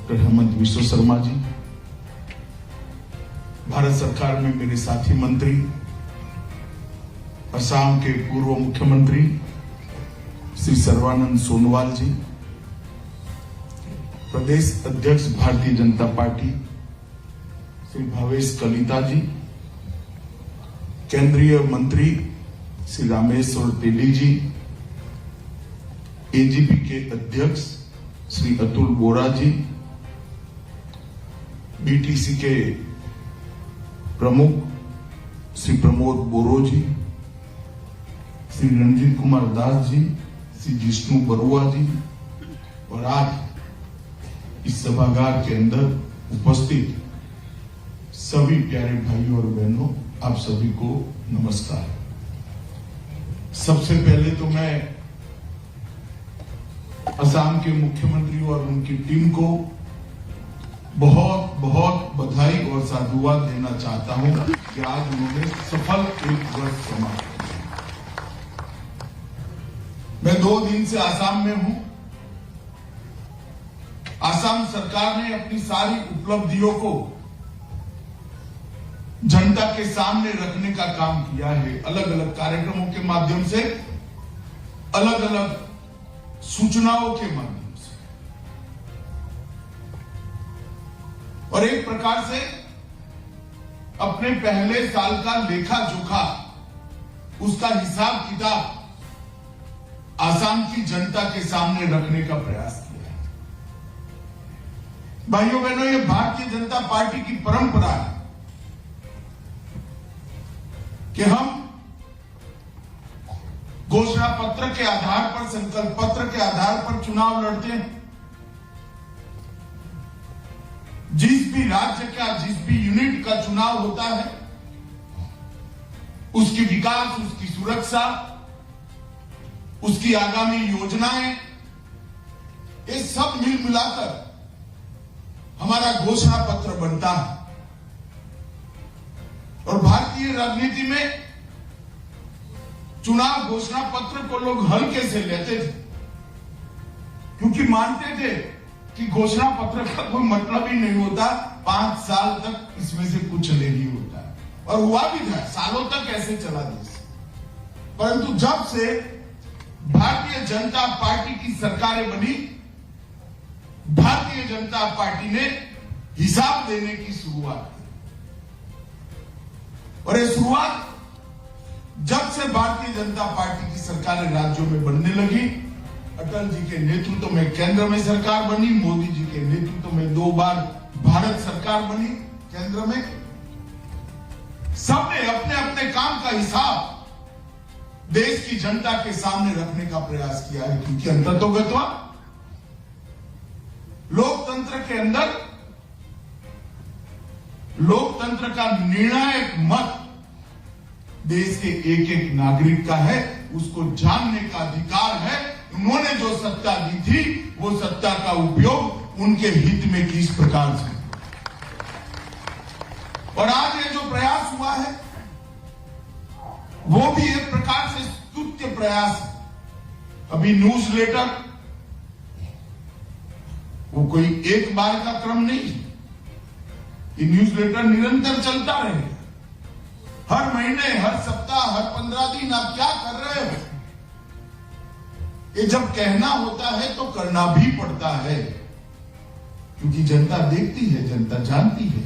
Doctor Hemant विश्व शर्मा जी, भारत सरकार में मेरे साथी मंत्री, असम के पूर्व मुख्यमंत्री श्री सर्बानंद सोनोवाल जी, प्रदेश अध्यक्ष भारतीय जनता पार्टी श्री भावेश कलिता जी, केंद्रीय मंत्री श्री रामेश्वर तेली जी, एजीपी के अध्यक्ष श्री अतुल बोरा जी, बीटीसी के प्रमुख श्री प्रमोद बोरो जी, श्री रंजीत कुमार दास जी, श्री जिष्णु बरुआ जी और आज इस सभागार के अंदर उपस्थित सभी प्यारे भाइयों और बहनों, आप सभी को नमस्कार। सबसे पहले तो मैं असम के मुख्यमंत्री और उनकी टीम को बहुत बहुत बधाई और साधुवाद देना चाहता हूं कि आज उन्होंने सफल एक वर्ष समाप्त किया। मैं 2 दिन से असम में हूं। असम सरकार ने अपनी सारी उपलब्धियों को जनता के सामने रखने का काम किया है। अलग अलग कार्यक्रमों के माध्यम से, अलग अलग सूचनाओं के माध्यम से, और एक प्रकार से अपने पहले साल का लेखा जोखा, उसका हिसाब किताब असम की जनता के सामने रखने का प्रयास किया है। भाइयों बहनों, ये भारतीय जनता पार्टी की परंपरा है कि हम घोषणा पत्र के आधार पर, संकल्प पत्र के आधार पर चुनाव लड़ते हैं। जिस भी राज्य का, जिस भी यूनिट का चुनाव होता है, उसकी विकास, उसकी सुरक्षा, उसकी आगामी योजनाएं, ये सब मिल मिलाकर हमारा घोषणा पत्र बनता है। और भारतीय राजनीति में चुनाव घोषणा पत्र को लोग हल्के से लेते थे, क्योंकि मानते थे कि घोषणा पत्र का कोई मतलब ही नहीं होता, 5 साल तक इसमें से कुछ नहीं होता है। और हुआ भी था, सालों तक ऐसे चला देश। परंतु जब से भारतीय जनता पार्टी की सरकारें बनी, भारतीय जनता पार्टी ने हिसाब देने की शुरुआत की। और ये शुरुआत जब से भारतीय जनता पार्टी की सरकारें राज्यों में बनने लगी, अटल जी के नेतृत्व में केंद्र में सरकार बनी, मोदी जी के नेतृत्व में 2 बार भारत सरकार बनी केंद्र में, सबने अपने अपने काम का हिसाब देश की जनता के सामने रखने का प्रयास किया है। क्योंकि अंततोगत्वा लोकतंत्र के अंदर लोकतंत्र का निर्णायक मत देश के एक एक नागरिक का है, उसको जानने का अधिकार है। उन्होंने जो सत्ता दी थी, वो सत्ता का उपयोग उनके हित में किस प्रकार से। और आज ये जो प्रयास हुआ है, वो भी एक प्रकार से स्तुत्य प्रयास है। अभी न्यूज़लेटर वो कोई एक बार का क्रम नहीं, ये न्यूज़लेटर निरंतर चलता रहेगा। हर महीने, हर सप्ताह, हर 15 दिन आप क्या कर रहे हो, ये जब कहना होता है तो करना भी पड़ता है, क्योंकि जनता देखती है, जनता जानती है।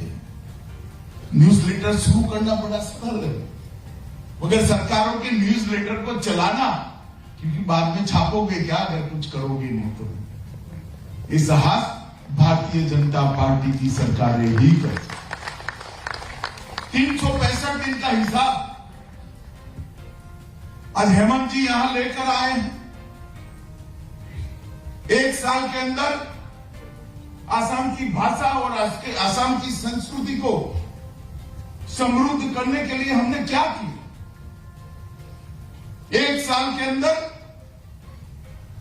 न्यूज़लेटर शुरू करना बड़ा सरल है, मगर सरकारों के न्यूज़लेटर को चलाना, क्योंकि बाद में छापोगे क्या अगर कुछ करोगे नहीं तो। ये साहस भारतीय जनता पार्टी की सरकारें ही करती। 365 दिन का हिसाब आज हेमंत जी यहां लेकर आए हैं। 1 साल के अंदर असम की भाषा और असम की संस्कृति को समृद्ध करने के लिए हमने क्या किया। 1 साल के अंदर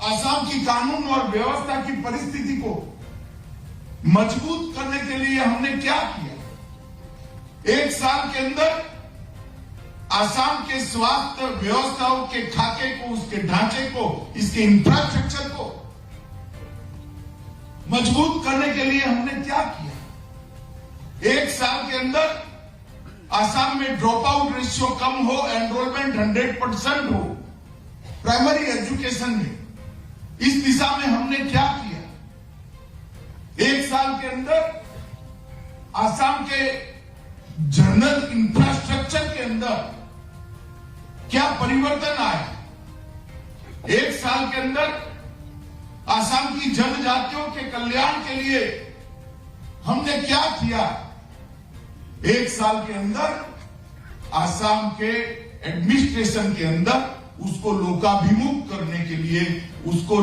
असम की कानून और व्यवस्था की परिस्थिति को मजबूत करने के लिए हमने क्या किया। 1 साल के अंदर असम के स्वास्थ्य व्यवस्थाओं के खाके को, उसके ढांचे को, इसके इंफ्रास्ट्रक्चर को मजबूत करने के लिए हमने क्या किया? एक साल के अंदर आसाम में ड्रॉप आउट रेशियो कम हो, एनरोलमेंट 100% हो प्राइमरी एजुकेशन में, इस दिशा में हमने क्या किया? एक साल के अंदर आसाम के जनरल इंफ्रास्ट्रक्चर के अंदर क्या परिवर्तन आया? एक साल के अंदर आसाम की जनजातियों के कल्याण के लिए हमने क्या किया? एक साल के अंदर आसाम के एडमिनिस्ट्रेशन के अंदर उसको लोकाभिमुख करने के लिए, उसको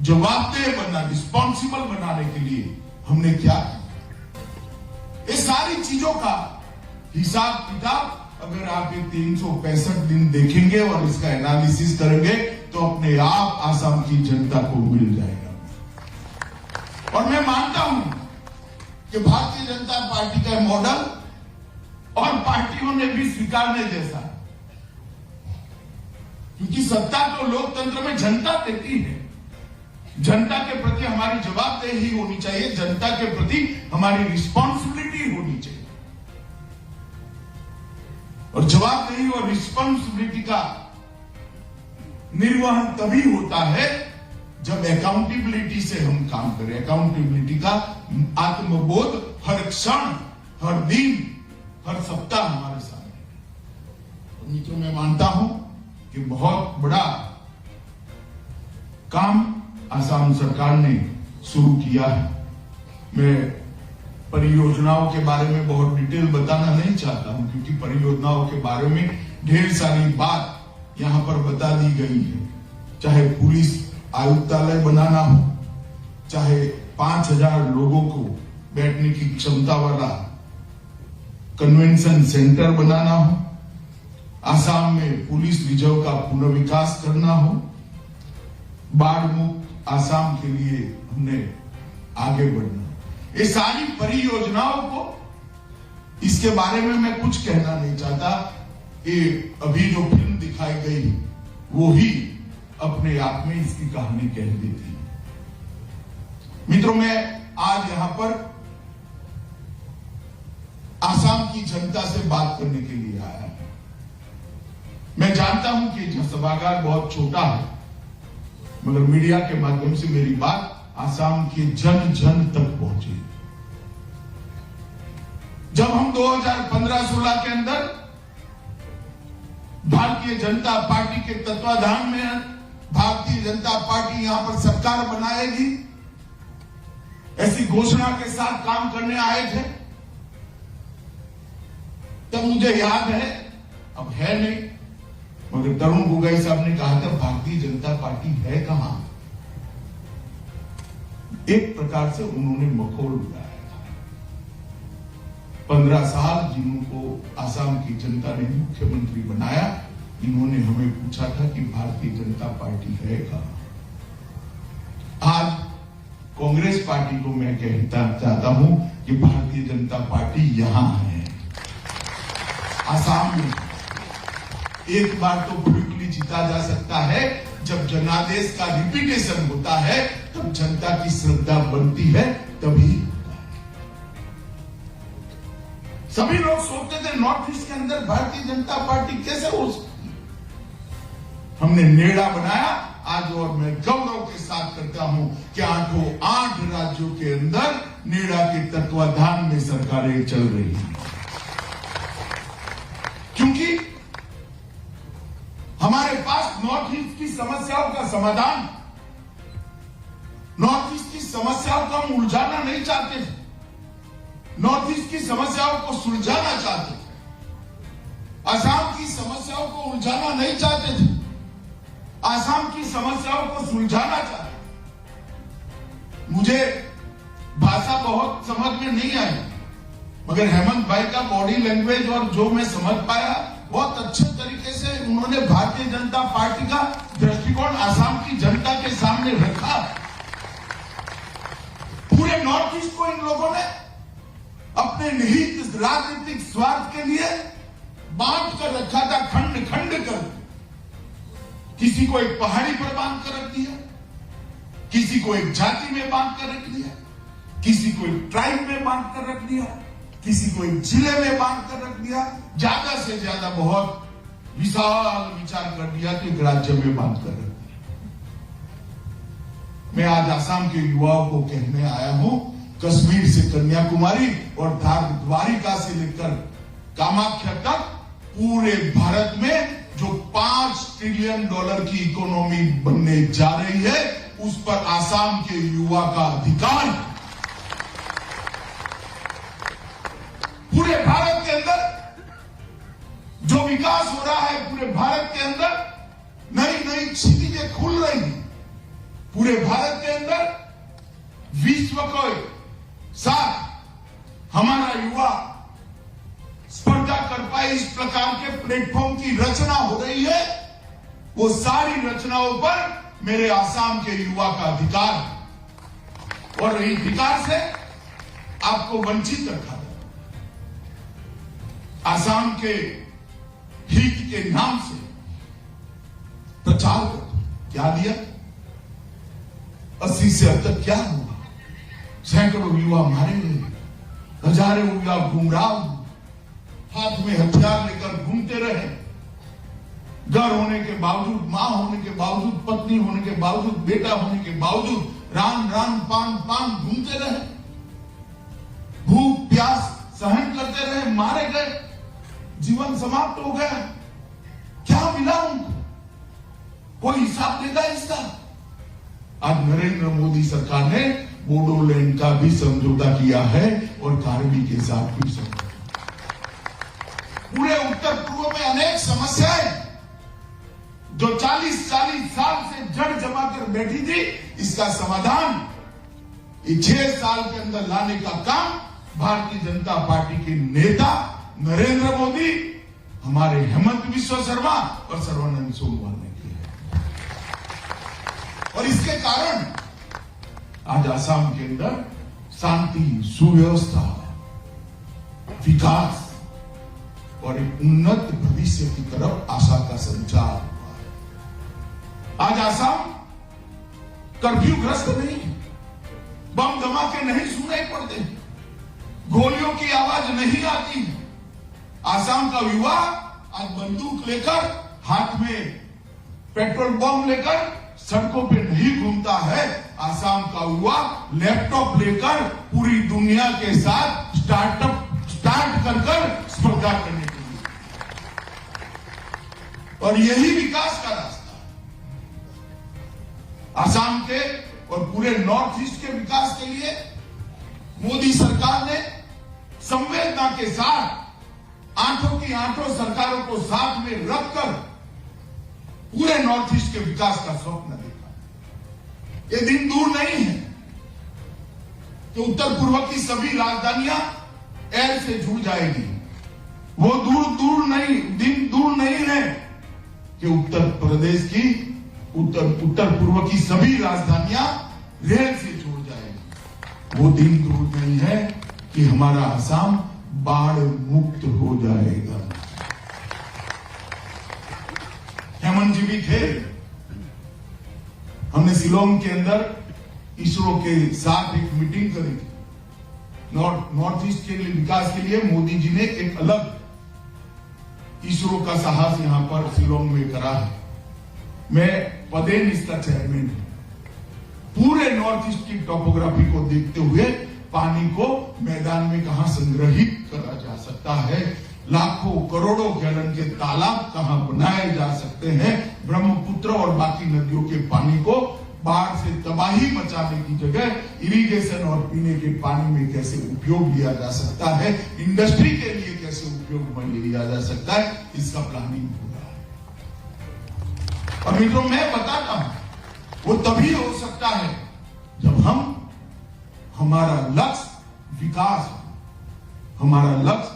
जवाबदेह बना, रिस्पॉन्सिबल बनाने के लिए हमने क्या किया? ये सारी चीजों का हिसाब किताब अगर आप ये 365 दिन देखेंगे और इसका एनालिसिस करेंगे तो अपने आप आसाम की जनता को मिल जाएगा। और मैं मानता हूं कि भारतीय जनता पार्टी का मॉडल और पार्टियों ने भी स्वीकारने जैसा, क्योंकि सत्ता तो लोकतंत्र में जनता देती है। जनता के प्रति हमारी जवाबदेही होनी चाहिए, जनता के प्रति हमारी रिस्पॉन्सिबिलिटी होनी चाहिए। और जवाबदेही और रिस्पॉन्सिबिलिटी का निर्वहन तभी होता है जब अकाउंटेबिलिटी से हम काम करें। अकाउंटेबिलिटी का आत्मबोध हर क्षण, हर दिन, हर सप्ताह हमारे सामने। तो मित्रों, मैं मानता हूं कि बहुत बड़ा काम आसाम सरकार ने शुरू किया है। मैं परियोजनाओं के बारे में बहुत डिटेल बताना नहीं चाहता हूं, क्योंकि परियोजनाओं के बारे में ढेर सारी बात यहां पर बता दी गई है। चाहे पुलिस आयुक्तालय बनाना हो, चाहे 5000 लोगों को बैठने की क्षमता वाला कन्वेंशन सेंटर बनाना हो, आसाम में पुलिस रिजर्व का पुनर्विकास करना हो, बाढ़ मुक्त आसाम के लिए हमने आगे बढ़ना। ये सारी परियोजनाओं को, इसके बारे में मैं कुछ कहना नहीं चाहता। ये अभी जो फिल्म दिखाई गई वो ही अपने आप में इसकी कहानी कह देती है। मित्रों, मैं आज यहां पर आसाम की जनता से बात करने के लिए आया हूं। मैं जानता हूं कि सभागार बहुत छोटा है, मगर मीडिया के माध्यम से मेरी बात आसाम के जन जन तक पहुंची। जब हम 2015-16 के अंदर भारतीय जनता पार्टी के तत्वाधान में भारतीय जनता पार्टी यहां पर सरकार बनाएगी, ऐसी घोषणा के साथ काम करने आए थे, तब मुझे याद है, अब है नहीं, मगर तरुण गोगोई साहब ने कहा था भारतीय जनता पार्टी है कहां। एक प्रकार से उन्होंने मखौल उड़ाया था। 15 साल जिनको आसाम की जनता ने मुख्यमंत्री बनाया, इन्होंने हमें पूछा था कि भारतीय जनता पार्टी है कहां। आज कांग्रेस पार्टी को मैं कहना चाहता हूं कि भारतीय जनता पार्टी यहां है, आसाम में। एक बार तो पॉलिटिकली जीता जा सकता है, जब जनादेश का रिपीटेशन होता है, तब जनता की श्रद्धा बनती है, तभी होता है। सभी लोग सोचते थे नॉर्थ ईस्ट के अंदर भारतीय जनता पार्टी कैसे हो सकती है। हमने नेड़ा बनाया आज, और मैं गौरव के साथ करता हूं कि 8 राज्यों के अंदर नेड़ा के तत्वाधान में सरकारें चल रही हैं, क्योंकि हमारे पास नॉर्थ ईस्ट की समस्याओं का समाधान, नॉर्थ ईस्ट की समस्याओं को हम उलझाना नहीं चाहते थे, नॉर्थ ईस्ट की समस्याओं को सुलझाना चाहते थे। आसाम की समस्याओं को उलझाना नहीं चाहते थे, आसाम की समस्याओं को सुलझाना चाहते। मुझे भाषा बहुत समझ में नहीं आई, मगर हेमंत भाई का बॉडी लैंग्वेज और जो मैं समझ पाया, बहुत अच्छे तरीके से उन्होंने भारतीय जनता पार्टी का दृष्टिकोण आसाम की जनता के सामने रखा। पूरे नॉर्थ ईस्ट को इन लोगों ने अपने निहित राजनीतिक स्वार्थ के लिए बांट कर रखा था, खंड खंड कर। किसी को एक पहाड़ी पर बांध कर रख दिया, किसी को एक जाति में बांध कर रख दिया, किसी को एक ट्राइब में बांध कर रख दिया, किसी को एक जिले में बांध कर रख दिया, ज्यादा से ज्यादा बहुत विशाल विचार कर दिया तो एक राज्य में बांध कर रख दिया। मैं आज आसाम के युवाओं को कहने आया हूं, कश्मीर से कन्याकुमारी और द्वारिका से लेकर कामाख्या तक पूरे भारत में जो $5 ट्रिलियन की इकोनॉमी बनने जा रही है, उस पर आसाम के युवा का अधिकार है। पूरे भारत के अंदर जो विकास हो रहा है, पूरे भारत के अंदर नई नई क्षितिजें खुल रही हैं। पूरे भारत के अंदर विश्व के साथ हमारा युवा स्पर्धा कर पाए, इस प्रकार के प्लेटफॉर्म की रचना हो रही है। वो सारी रचनाओं पर मेरे आसाम के युवा का अधिकार है और इस अधिकार से आपको वंचित रखा जाए। आसाम के हित के नाम से प्रचार कर क्या दिया, 80 से अब तक क्या हुआ, सैकड़ों युवा मारे गए, हजारों युवा गुमराह, हाथ में हथियार लेकर घूमते रहे, घर होने के बावजूद, मां होने के बावजूद, पत्नी होने के बावजूद, बेटा होने के बावजूद रान रान पान पान घूमते रहे, भूख प्यास सहन करते रहे, मारे गए, जीवन समाप्त हो गया। क्या मिला उनको? कोई हिसाब देगा इसका? आज नरेंद्र मोदी सरकार ने बोडोलैंड का भी समझौता किया है और कारगिल के साथ भी समझौता। पूरे उत्तर पूर्व में अनेक समस्याएं जो 40 साल से जड़ जमा कर बैठी थी, इसका समाधान 6 साल के अंदर लाने का काम भारतीय जनता पार्टी के नेता नरेंद्र मोदी, हमारे हेमंत बिस्वा शर्मा और सर्बानंद सोनोवाल ने किया। और इसके कारण आज आसाम के अंदर शांति, सुव्यवस्था, विकास और एक उन्नत भविष्य की तरफ आशा का संचार हुआ। आज आसाम कर्फ्यू ग्रस्त नहीं है, बम धमाके नहीं सुनाई पड़ते, गोलियों की आवाज नहीं आती है। आसाम का युवा आज बंदूक लेकर, हाथ में पेट्रोल बम लेकर सड़कों पे नहीं घूमता है। आसाम का युवा लैपटॉप लेकर पूरी दुनिया के साथ स्टार्ट कर स्पर्धा करने के लिए, और यही विकास का रास्ता है। आसाम के और पूरे नॉर्थ ईस्ट के विकास के लिए मोदी सरकार ने संवेदना के साथ आंखों की आंखों सरकारों को साथ में रखकर पूरे नॉर्थ ईस्ट के विकास का स्वप्न देखा। ये दिन दूर नहीं है कि उत्तर पूर्व की सभी राजधानियां एयर से जुड़ जाएगी। वो दिन दूर नहीं है कि उत्तर प्रदेश की उत्तर पूर्व की सभी राजधानियां रेल से जुड़ जाएगी। वो दिन दूर नहीं है कि हमारा आसाम बाढ़ मुक्त हो जाएगा। हेमंत जी भी थे, हमने शिलोंग के अंदर इसरो के साथ एक मीटिंग करी थी। नॉर्थ ईस्ट के लिए विकास के लिए मोदी जी ने एक अलग इसरो का साहस यहां पर शिलोंग में करा है। मैं पदेन इसका चेयरमैन हूं। पूरे नॉर्थ ईस्ट की टोपोग्राफी को देखते हुए पानी को मैदान में कहां संग्रहित करा जा सकता है, लाखों करोड़ों गैलन के तालाब कहां बनाए जा सकते हैं, ब्रह्मपुत्र और बाकी नदियों के पानी को बाढ़ से तबाही मचाने की जगह इरिगेशन और पीने के पानी में कैसे उपयोग लिया जा सकता है, इंडस्ट्री के लिए कैसे उपयोग में लिया जा सकता है, इसका प्लानिंग हो रहा है। और मित्रों, मैं बताता हूं, वो तभी हो सकता है जब हमारा लक्ष्य विकास, हमारा लक्ष्य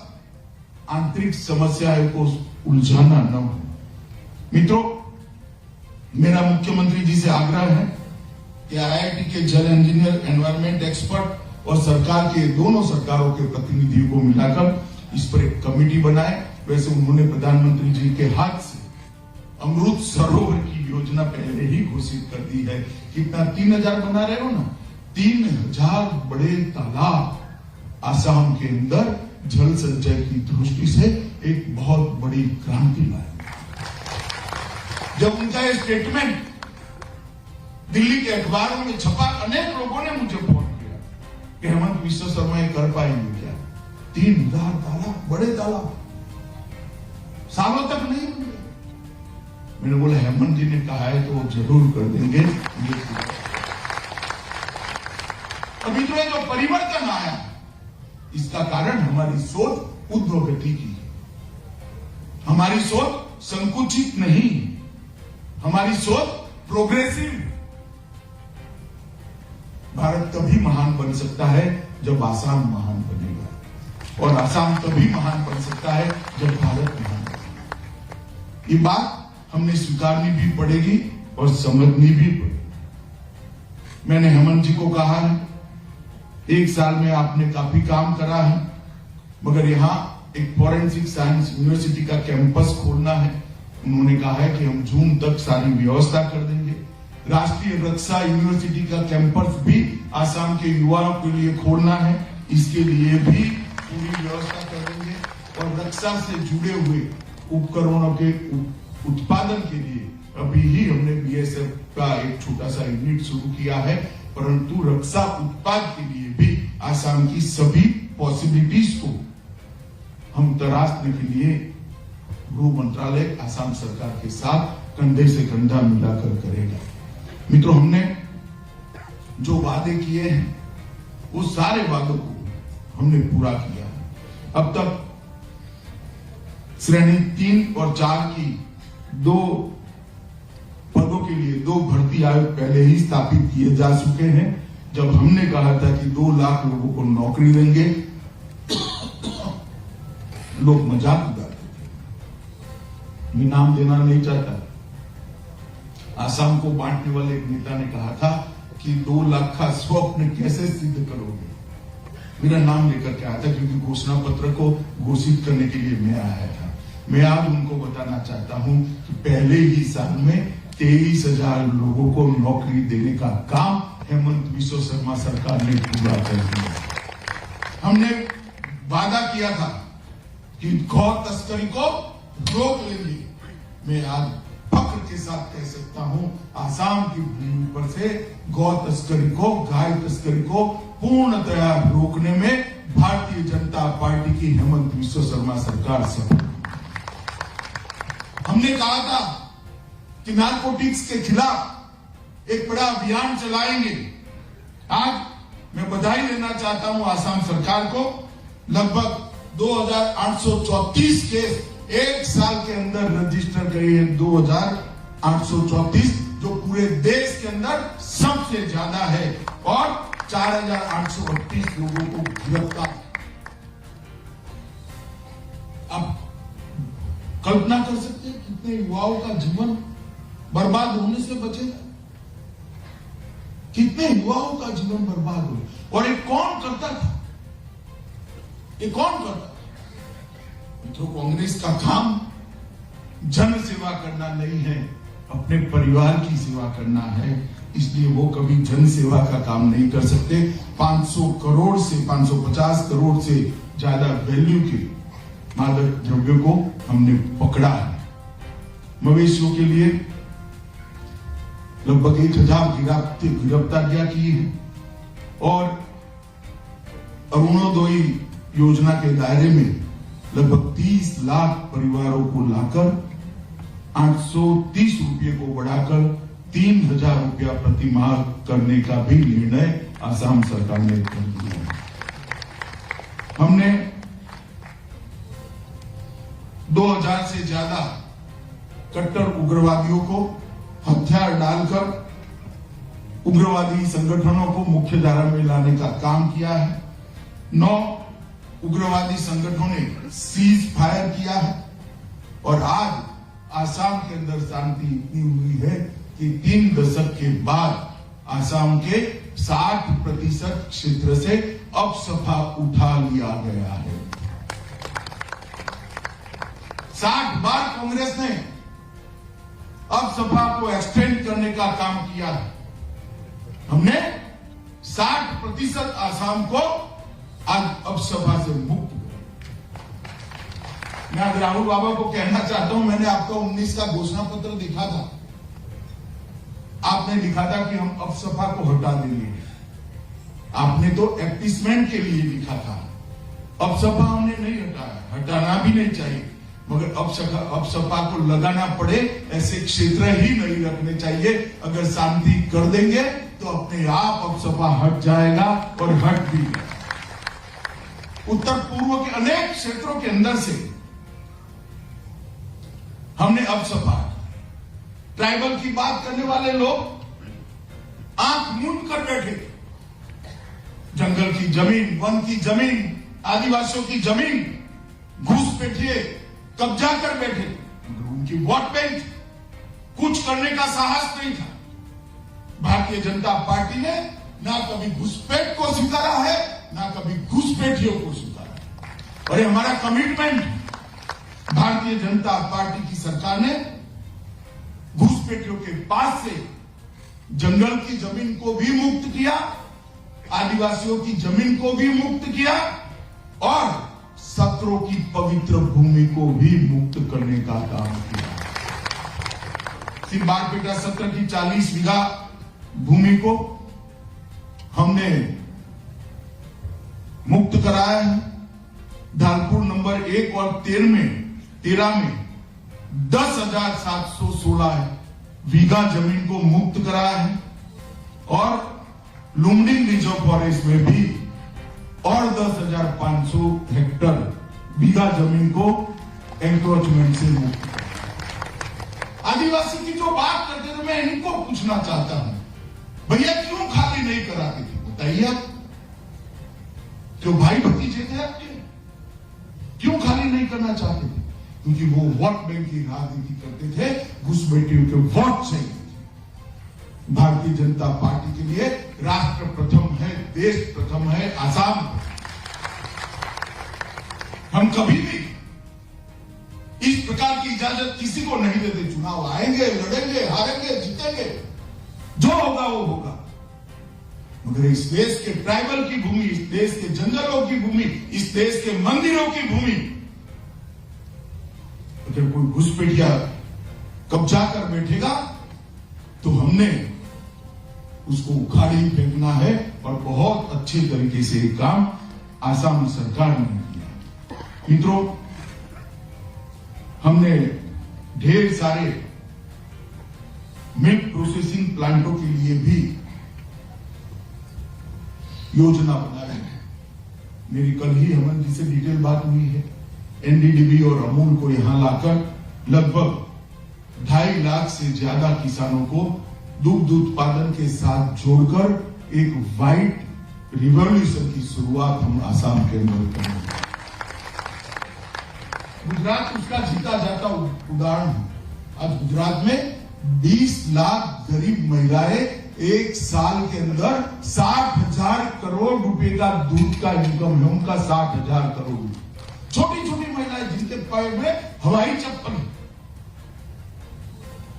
आंतरिक समस्याओं को उलझाना न हो। मित्रों, मेरा मुख्यमंत्री जी से आग्रह है कि आईआईटी के जल इंजीनियर, एनवायरमेंट एक्सपर्ट और सरकार के दोनों सरकारों के प्रतिनिधियों को मिलाकर इस पर एक कमेटी बनाए। वैसे उन्होंने प्रधानमंत्री जी के हाथ से अमृत सरोवर की योजना पहले ही घोषित कर दी है। कितना 3000 बना रहे हो ना, 3000 बड़े तालाब आसाम के अंदर जल संचय की दृष्टि से एक बहुत बड़ी क्रांति लाएंगे। जब उनका ये स्टेटमेंट दिल्ली के अखबारों में छपा, अनेक लोगों ने मुझे फोन किया कि हेमंत विश्व शर्मा ये कर पाएंगे क्या? 3000 तालाब, बड़े तालाब सालों तक नहीं होंगे। मैंने बोला हेमंत जी ने कहा है तो वो जरूर कर देंगे। अभी तो जो परिवर्तन आया इसका कारण हमारी सोच उद्योगति की है। हमारी सोच संकुचित नहीं, हमारी सोच प्रोग्रेसिव। भारत तभी महान बन सकता है जब आसाम महान बनेगा, और आसाम तभी महान बन सकता है जब भारत महान बनेगा। ये बात हमने स्वीकारनी भी पड़ेगी और समझनी भी पड़ेगी। मैंने हेमंत जी को कहा है, 1 साल में आपने काफी काम करा है, मगर यहाँ एक फॉरेंसिक साइंस यूनिवर्सिटी का कैंपस खोलना है। उन्होंने कहा है कि हम जून तक सारी व्यवस्था कर देंगे। राष्ट्रीय रक्षा यूनिवर्सिटी का कैंपस भी आसाम के युवाओं के लिए खोलना है, इसके लिए भी पूरी व्यवस्था कर देंगे। और रक्षा से जुड़े हुए उपकरणों के उत्पादन के लिए अभी ही हमने बीएसएफ का एक छोटा सा यूनिट शुरू किया है, परंतु रक्षा उत्पाद के लिए भी आसाम की सभी पॉसिबिलिटीज को हम तराशने के लिए गृह मंत्रालय आसाम सरकार के साथ कंधे से कंधा मिलाकर करेगा। मित्रों, हमने जो वादे किए हैं वो सारे वादों को हमने पूरा किया है। अब तक श्रेणी 3 और 4 की 2 पदों के लिए 2 भर्ती आयोग पहले ही स्थापित किए जा चुके हैं। जब हमने कहा था कि 2 लाख लोगों को नौकरी देंगे, लोग मजाक उड़ाते थे। मैं नाम देना नहीं चाहता। आसाम को बांटने वाले एक नेता ने कहा था कि 2 लाख का स्वप्न कैसे सिद्ध करोगे। मेरा नाम लेकर के आया था क्योंकि घोषणा पत्र को घोषित करने के लिए मैं आया था। मैं आज उनको बताना चाहता हूं कि पहले ही साल में 23,000 लोगों को नौकरी देने का काम हेमंत विश्व शर्मा सरकार ने पूरा कर दिया। हमने वादा किया था कि गौ तस्करी को रोक लेंगे। मैं आज फख्र के साथ कह सकता हूं, आसाम की भूमि पर से गौ तस्करी को, गाय तस्करी को पूर्णतया रोकने में भारतीय जनता पार्टी की हेमंत विश्व शर्मा सरकार सफल। हमने कहा था कि नारकोटिक्स के खिलाफ एक बड़ा अभियान चलाएंगे। आज मैं बधाई देना चाहता हूं आसाम सरकार को। लगभग 2834 केस 1 साल के अंदर रजिस्टर करे हैं। 2834 जो पूरे देश के अंदर सबसे ज्यादा है, और 4838 लोगों को गिरफ्तार। अब कल्पना कर सकते हैं कितने युवाओं का जीवन बर्बाद होने से बचेगा, कितने युवाओं का जीवन बर्बाद हो। और ये कौन करता था? ये कौन करता था? मित्रों, कांग्रेस का काम जन सेवा करना नहीं है, अपने परिवार की सेवा करना है। इसलिए वो कभी जन सेवा का काम नहीं कर सकते। 500 करोड़ से 550 करोड़ से ज्यादा वैल्यू के मादक द्रव्य को हमने पकड़ा है। मवेशियों के लिए लगभग 1000 गिरफ्तारियां की है, और अरुणोदय योजना के दायरे में लगभग 30 लाख परिवारों को लाकर 830 रुपये को बढ़ाकर 3000 रुपया प्रति माह करने का भी निर्णय आसाम सरकार ने कर लिया है। हमने 2000 से ज्यादा कट्टर उग्रवादियों को हथियार डालकर उग्रवादी संगठनों को मुख्य धारा में लाने का काम किया है। 9 उग्रवादी संगठनों ने सीज फायर किया है, और आज आसाम के अंदर शांति इतनी हुई है कि 3 दशक के बाद आसाम के 60% क्षेत्र से अब सफा उठा लिया गया है। 60 बार कांग्रेस ने अब सपा को एक्सटेंड करने का काम किया है। हमने 60% आसाम को आज अब सपा से मुक्त किया। मैं आज राहुल बाबा को कहना चाहता हूं, मैंने आपका 19 का घोषणा पत्र देखा था। आपने लिखा था कि हम अब सपा को हटा देंगे। आपने तो एप्पीसमेंट के लिए लिखा था। अब सपा हमने नहीं हटाया, हटाना भी नहीं चाहिए, मगर अब सपा को लगाना पड़े ऐसे क्षेत्र ही नहीं रखने चाहिए। अगर शांति कर देंगे तो अपने आप अब सपा हट जाएगा और हट भी गया। उत्तर पूर्व के अनेक क्षेत्रों के अंदर से हमने अब सपा, ट्राइबल की बात करने वाले लोग आंख मूंद कर बैठे। जंगल की जमीन, वन की जमीन, आदिवासियों की जमीन घुसपैठिए कब्जा कर बैठे। उनकी वोट बैंक कुछ करने का साहस नहीं था। भारतीय जनता पार्टी ने ना कभी घुसपैठ को स्वीकारा है, ना कभी घुसपैठियों को स्वीकारा। और ये हमारा कमिटमेंट, भारतीय जनता पार्टी की सरकार ने घुसपैठियों के पास से जंगल की जमीन को भी मुक्त किया, आदिवासियों की जमीन को भी मुक्त किया और सत्रों की पवित्र भूमि को भी मुक्त करने का काम किया। सिर्फ बारपेटा सत्र की 40 बीघा भूमि को हमने मुक्त कराया है। ढालपुर नंबर 1 और 13 में 10,716 बीघा जमीन को मुक्त कराया है और लुमडिंग रिजर्व फॉरेस्ट में भी और 10,500 हेक्टर बीघा जमीन को एंक्रोचमेंट से मुक्त। आदिवासी की जो बात करते थे, मैं इनको पूछना चाहता हूं, भैया क्यों खाली नहीं कराते थे? बताइए आप, क्यों भाई भतीजे थे आपके, क्यों खाली नहीं करना चाहते थे? क्योंकि वो वोट बैंक की राजनीति करते थे, घुसपैठियों के वोट चाहिए। भारतीय जनता पार्टी के लिए राष्ट्र प्रथम है, देश प्रथम है, आसाम। हम कभी भी इस प्रकार की इजाजत किसी को नहीं देते। चुनाव आएंगे, लड़ेंगे, हारेंगे, जीतेंगे, जो होगा वो होगा, मगर इस देश के ट्राइबल की भूमि, इस देश के जंगलों की भूमि, इस देश के मंदिरों की भूमि अगर कोई घुसपैठिया कब्जा कर बैठेगा तो हमने उसको उखाड़ी फेंकना है। और बहुत अच्छे तरीके से ये काम आसाम सरकार ने किया। मित्रों, हमने ढेर सारे मिल्क प्रोसेसिंग प्लांटों के लिए भी योजना बनाई है। मेरी कल ही हेमंत जी से डिटेल बात हुई है। एनडीडीबी और अमूल को यहां लाकर लगभग 2.5 लाख से ज्यादा किसानों को दुग्ध उत्पादन के साथ जोड़कर एक व्हाइट रिवॉल्यूशन की शुरुआत हम आसाम के अंदर करेंगे। गुजरात उसका जीता जाता उदाहरण है। आज गुजरात में 20 लाख गरीब महिलाएं एक साल के अंदर 60,000 करोड़ रुपए का दूध का इनकम है उनका। 60,000 करोड़ छोटी छोटी महिलाएं जिनके पैर में हवाई चप्पल है,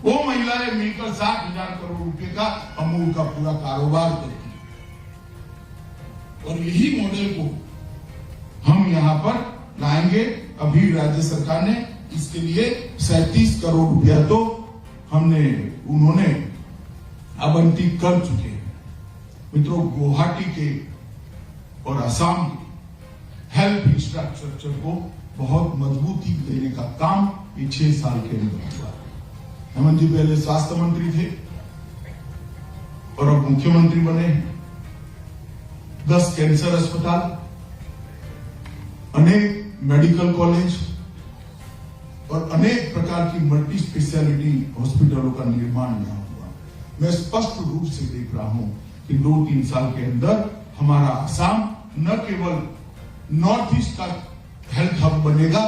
वो महिलाएं मिलकर 60,000 करोड़ रुपए का अमूल का पूरा कारोबार करती है। और यही मॉडल को हम यहां पर लाएंगे। अभी राज्य सरकार ने इसके लिए 37 करोड़ रुपया तो उन्होंने आवंटित कर चुके हैं। मित्रों, गुवाहाटी के और असम के हेल्थ इंफ्रास्ट्रक्चर को बहुत मजबूती देने का काम 6 साल के अंदर हुआ। हेमंत जी पहले स्वास्थ्य मंत्री थे और अब मुख्यमंत्री बने हैं। 10 कैंसर अस्पताल, अनेक मेडिकल कॉलेज और अनेक प्रकार की मल्टी स्पेशलिटी हॉस्पिटलों का निर्माण यहां हुआ। मैं स्पष्ट रूप से देख रहा हूं कि 2-3 साल के अंदर हमारा आसाम न केवल नॉर्थ ईस्ट का हेल्थ हब बनेगा,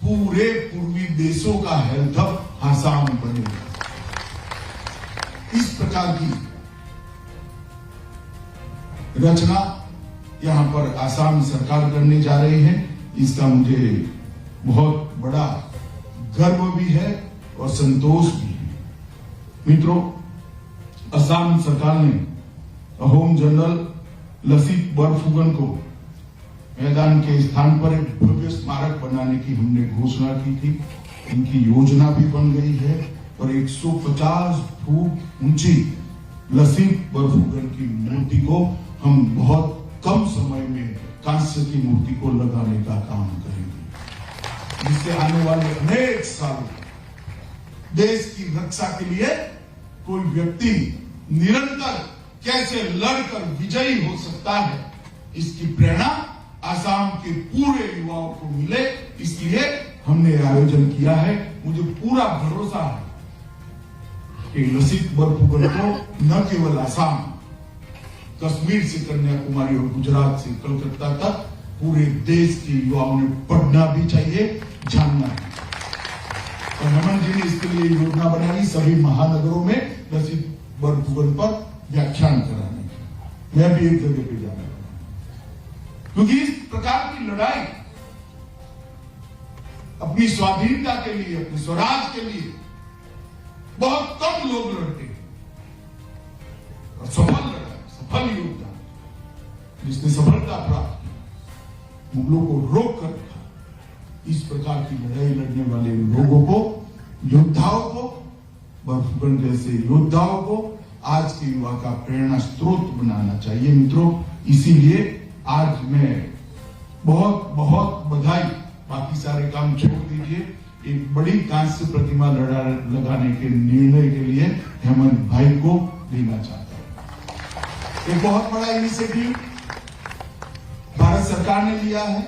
पूरे पूर्वी देशों का हेल्थ हब आसाम बनेगा। इस प्रकार की रचना यहां पर आसाम सरकार करने जा रही है। इसका मुझे बहुत बड़ा गर्व भी है और संतोष भी है। मित्रों, असम सरकार ने अहोम जनरल लसित बरफुकन को मैदान के स्थान पर एक भव्य स्मारक बनाने की हमने घोषणा की थी। इनकी योजना भी बन गई है और 150 फुट ऊंची लसित बरफुकन की मूर्ति को हम बहुत कम समय में कांस्य की मूर्ति को लगाने का काम करेंगे, जिससे आने वाले अनेक सालों देश की रक्षा के लिए कोई व्यक्ति निरंतर कैसे लड़कर विजयी हो सकता है, इसकी प्रेरणा आसाम के पूरे युवाओं को मिले, इसलिए हमने आयोजन किया है। मुझे पूरा भरोसा है कि लसित बरफुकन को न केवल आसाम, कश्मीर से कन्याकुमारी और गुजरात से कलकत्ता तक पूरे देश के युवाओं ने पढ़ना भी चाहिए, जानना भी। और हेमंत जी ने इसके लिए योजना बनाई सभी महानगरों में लसित बरफुकन पर व्याख्यान कराने की। मैं भी एक जगह पे जाना, क्योंकि इस प्रकार की लड़ाई अपनी स्वाधीनता के लिए, अपने स्वराज के लिए बहुत कम लोग लड़ते हैं, और सफल लड़ाई, सफल योद्धा जिसने सफलता प्राप्त की, मुगलों को रोक कर रखा। इस प्रकार की लड़ाई लड़ने वाले लोगों को, योद्धाओं को, बरफुकन जैसे योद्धाओं को आज के युवा का प्रेरणा स्रोत बनाना चाहिए। मित्रों, इसीलिए आज मैं बहुत बहुत बधाई, बाकी सारे काम छोड़ दीजिए, एक बड़ी कांस्य प्रतिमा लगाने के निर्णय के लिए हेमंत भाई को देना चाहता हूं। एक बहुत बड़ा इनिशिएटिव भारत सरकार ने लिया है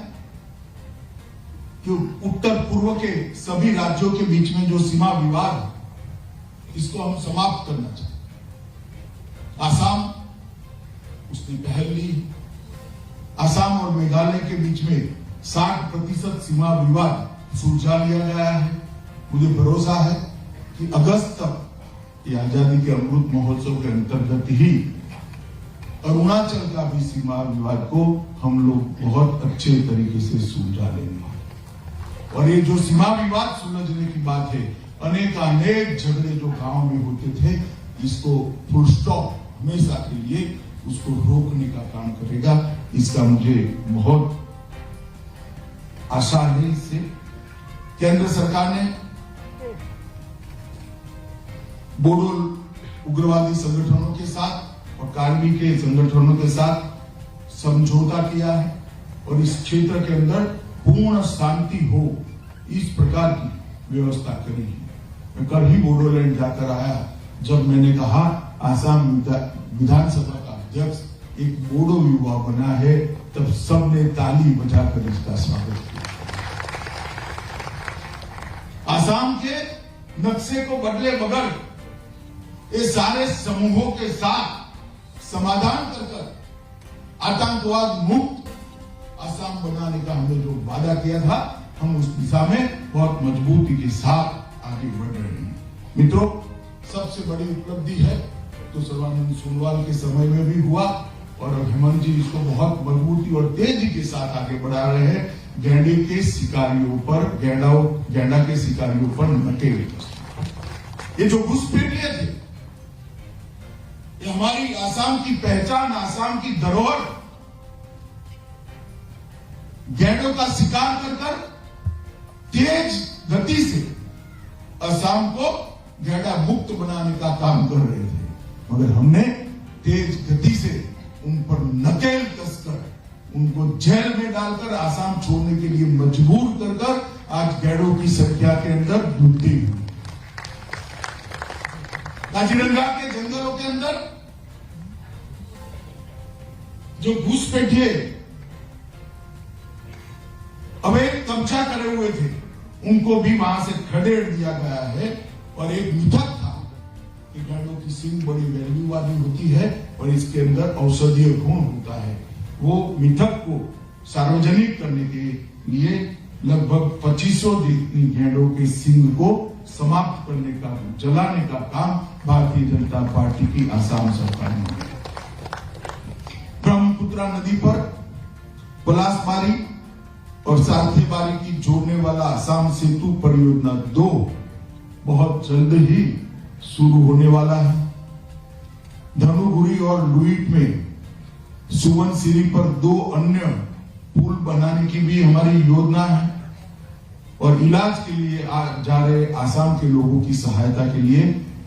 कि उत्तर पूर्व के सभी राज्यों के बीच में जो सीमा विवाद है, इसको हम समाप्त करना चाहते हैं। आसाम उसने पहल ली। आसाम और मेघालय के बीच में 60% सीमा विवाद सुलझा लिया गया है। मुझे भरोसा है कि अगस्त तक ये आजादी के अमृत महोत्सव के अंतर्गत ही अरुणाचल का भी सीमा विवाद को हम लोग बहुत अच्छे तरीके से सुलझा लेंगे। और ये जो सीमा विवाद सुलझने की बात है, अनेक झगड़े जो गांव में होते थे, इसको फुल स्टॉप हमेशा के लिए उसको रोकने का काम करेगा। इसका मुझे बहुत आशा है। इससे केंद्र सरकार ने बोडो उग्रवादी संगठनों के साथ और कार्बी के संगठनों के साथ समझौता किया है और इस क्षेत्र के अंदर पूर्ण शांति हो, इस प्रकार की व्यवस्था करी है। मैं कल ही बोडोलैंड जाकर आया, जब मैंने कहा आसाम विधानसभा का अध्यक्ष एक बोडो युवा बना है, तब सबने ताली बजाकर इसका स्वागत किया। आसाम के नक्शे को बदले बगैर ये सारे समूहों के साथ समाधान कर आतंकवाद मुक्त आसाम बनाने का हमने जो वादा किया था, हम उस दिशा में बहुत मजबूती के साथ आगे बढ़ रहे हैं। मित्रों, सबसे बड़ी उपलब्धि है तो सर्बानंद सोनोवाल के समय में भी हुआ और हेमंत जी इसको बहुत मजबूती और तेजी के साथ आगे बढ़ा रहे हैं। गैंडे के शिकारियों पर, गैंडा के शिकारियों पर नकेल। ये जो घुसपैठिए थे, ये हमारी आसाम की पहचान, आसाम की धरोहर, गैंडों का शिकार कर तेज गति से असम को गैंडा मुक्त बनाने का काम कर रहे थे, मगर हमने तेज गति से उन पर नकेल कसकर, उनको जेल में डालकर आसाम छोड़ने के लिए मजबूर कर आज गैंडों की संख्या के अंदर वृद्धि हुई। काजीरंगा के जंगलों के अंदर जो घुसपैठिए अवैध कब्जा करे हुए थे, उनको भी वहां से खदेड़ दिया गया है। और एक मिथक था कि गैंडों की सींग बड़ी वैल्यू वाली होती है और इसके अंदर औषधीय गुण होता है। वो मिथक को सार्वजनिक करने के लिए लगभग 2500 जितनी गैंडों के सींग को समाप्त करने का, जलाने का काम भारतीय जनता पार्टी की आसाम सरकार ने किया। ब्रह्मपुत्रा नदी पर पलासबारी और सारथीबारी की जोड़ने वाला आसाम सेतु परियोजना 2 बहुत जल्द ही शुरू होने वाला है। धनुगुरी और लुइट में सुवनसिरी पर 2 अन्य पुल बनाने की भी हमारी योजना है और इलाज के लिए जा रहे आसाम के लोगों की सहायता के लिए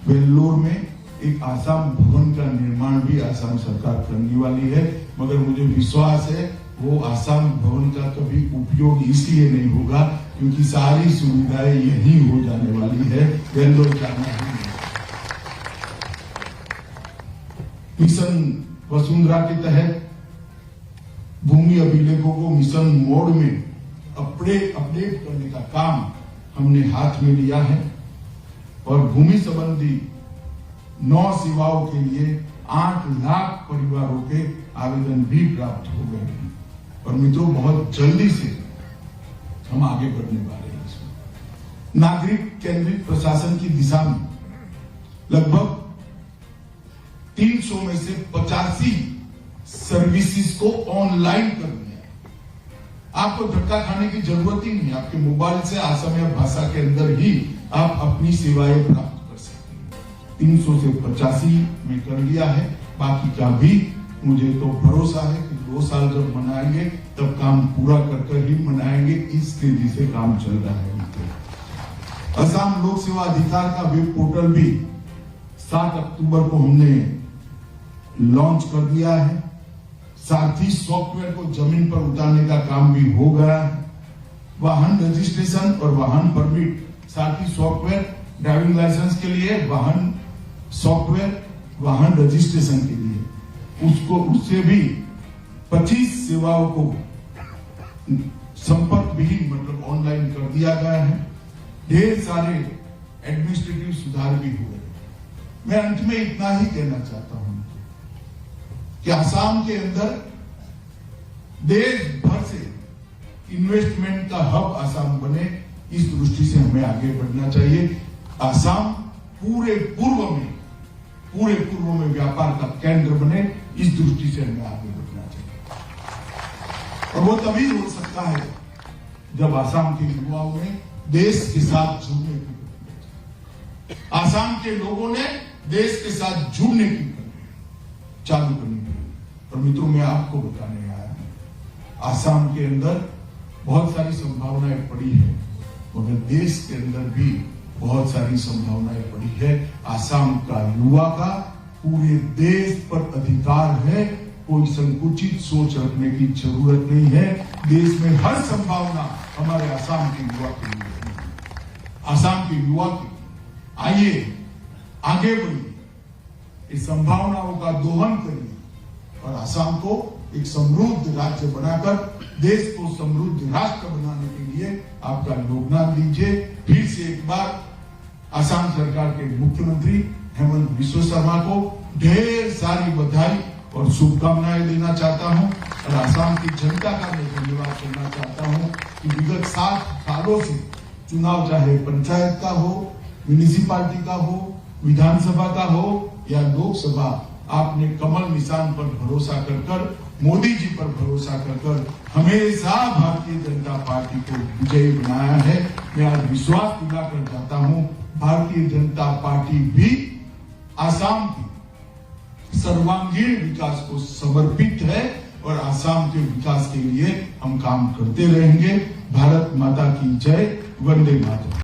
वेल्लोर में एक आसाम भवन का निर्माण भी आसाम सरकार करने वाली है। मगर मुझे विश्वास है वो आसाम भवन का कभी उपयोग इसलिए नहीं होगा क्योंकि सारी सुविधाएं यही हो जाने वाली है, वेल्लोर जाना ही नहीं। मिशन वसुंधरा के तहत भूमि अभिलेखों को मिशन मोड में अपडेट करने का काम हमने हाथ में लिया है और भूमि संबंधी 9 सेवाओं के लिए 8 लाख परिवारों के आवेदन भी प्राप्त हो गए हैं और मित्रों बहुत जल्दी से हम आगे बढ़ने वाले हैं इसमें। नागरिक केंद्रित प्रशासन की दिशा में लगभग 300 में से 85 सर्विसेज को ऑनलाइन कर दिया। आपको धक्का खाने की जरूरत ही नहीं, आपके मोबाइल से असमिया भाषा के अंदर ही आप अपनी सेवाएं प्राप्त कर सकते हैं। 300 से 85 में कर लिया है, बाकी का भी मुझे तो भरोसा है कि 2 साल जब मनाएंगे तब काम पूरा कर ही मनाएंगे। इस तेजी से काम चल रहा है। असम लोक सेवा अधिकार का वेब पोर्टल भी 7 अक्टूबर को हमने लॉन्च कर दिया है। साथ ही सॉफ्टवेयर को जमीन पर उतारने का काम भी हो गया है। वाहन रजिस्ट्रेशन और वाहन परमिट, साथ ही सॉफ्टवेयर ड्राइविंग लाइसेंस के लिए, वाहन सॉफ्टवेयर वाहन रजिस्ट्रेशन के लिए, उससे भी 25 सेवाओं को संपर्क विहीन मतलब ऑनलाइन कर दिया गया है। ढेर सारे एडमिनिस्ट्रेटिव सुधार भी हुए। मैं अंत में इतना ही कहना चाहता हूं कि आसाम के अंदर देश भर से इन्वेस्टमेंट का हब आसाम बने, इस दृष्टि से हमें आगे बढ़ना चाहिए। आसाम पूरे पूर्व में व्यापार का केंद्र बने, इस दृष्टि से हमें आगे बढ़ना चाहिए। और वो तभी हो सकता है जब आसाम के युवाओं ने देश के साथ जुड़ने की, आसाम के लोगों ने देश के साथ जुड़ने की चालू करनी पड़ी। और मित्रों मैं आपको बताने आया हूं आसाम के अंदर बहुत सारी संभावनाएं पड़ी है, मगर देश के अंदर भी बहुत सारी संभावनाएं पड़ी है। आसाम का युवा का पूरे देश पर अधिकार है, कोई संकुचित सोच रखने की जरूरत नहीं है। देश में हर संभावना हमारे आसाम के युवा के लिए है। आसाम के युवा के आइए आगे बढ़िए, इस संभावनाओं का दोहन करिए और आसाम को एक समृद्ध राज्य बनाकर देश को समृद्ध राष्ट्र बनाने के लिए आपका योगदान दीजिए। फिर से एक बार आसाम सरकार के मुख्यमंत्री हेमंत बिस्वा शर्मा को ढेर सारी बधाई और शुभकामनाएं देना चाहता हूं और आसाम की जनता का मैं धन्यवाद करना चाहता हूं कि विगत 7 सालों से चुनाव चाहे पंचायत का हो, म्युनिसिपालिटी का हो, विधानसभा का हो या लोकसभा, आपने कमल निशान पर भरोसा कर मोदी जी पर भरोसा कर हमेशा भारतीय जनता पार्टी को विजयी बनाया है। मैं आज विश्वास दिलाकर जाता हूं भारतीय जनता पार्टी भी आसाम के सर्वांगीण विकास को समर्पित है और आसाम के विकास के लिए हम काम करते रहेंगे। भारत माता की जय, वंदे मातरम।